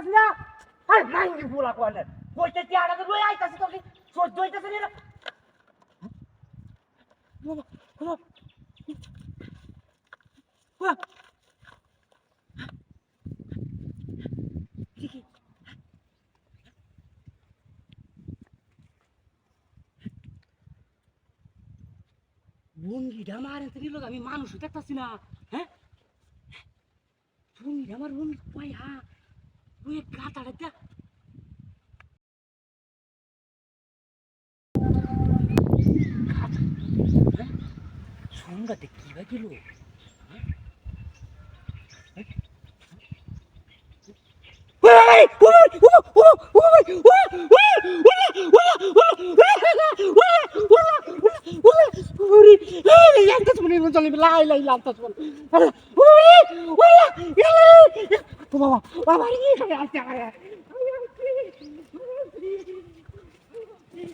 কইতাছিস না আর মাইন্ডি ফুলা কোয়ালে কইতে আড়াতে লই আইতাছিস তোকে সহ্য হইতাছে না বাবা বাবা বাবা কি লুঙ্গিটা আমার এতে নিল আমি মানুষ দেখতাছি না হ্যাঁ লুঙ্গিটা আমার লুঙ্গি কই হ্যাঁ ওই গাতাটা দেখ সন্ধ্যাতে কি বা গেল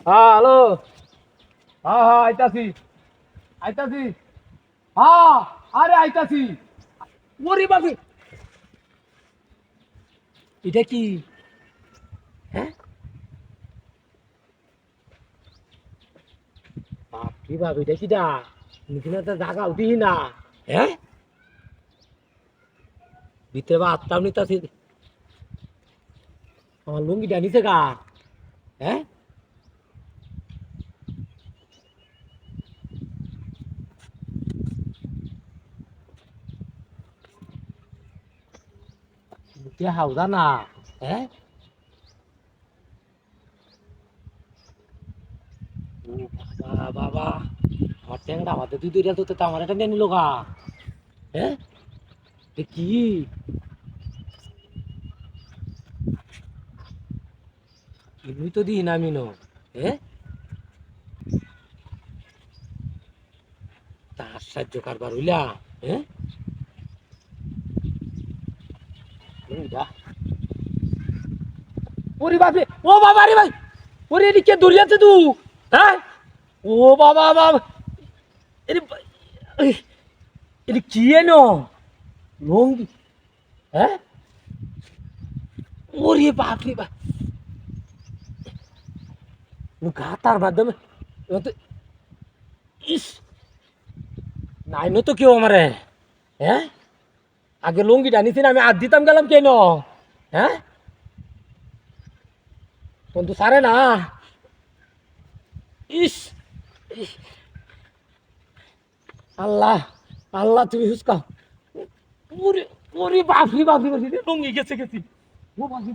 হ্যালো হ্যাঁ হ্যাঁ আইতাছি আইতাছি হ্যাঁ আরে আইতাছি ওরে বাবা এটা কি হ্যাঁ বাপরে বাপ এটা কি দা নিখিনা তো জাগা উঠি না হ্যাঁ ভিতরে বা আত্মাও নিতাছি আমার লুঙ্গিটা নিছে গা হ্যাঁ হাউদা না হ্যাঁ ও বাবা বাবা আমার ট্যাংরা আমাদের দুই দুইটা তো আমার এটা নিয়ে নিল গা হ্যাঁ এ কি এমনি তো দিই না মিনো হ্যাঁ তার সাহায্য কারবার হইলা হ্যাঁ ওরে বাপরে ও বাবা রে ভাই ওরে এদিকে দৌড়িয়াছে তু হ্যাঁ ও বাবা বাবা এটা কি এনো লঙ্গি হ্যাঁ ওরে বাপরে বাপ গাতার মাধ্যমে ইস নাই তো কেউ আমারে হ্যাঁ আগে লুঙ্গিটা নিছি না আমি আর দিতাম গেলাম কেন হ্যাঁ কিন্তু সারে না ইস আল্লাহ আল্লাহ তুমি হুসকাও ওরে ওরে বাপরি বাপরি বাপরি লুঙ্গি গেছে গেছি ও বাপরি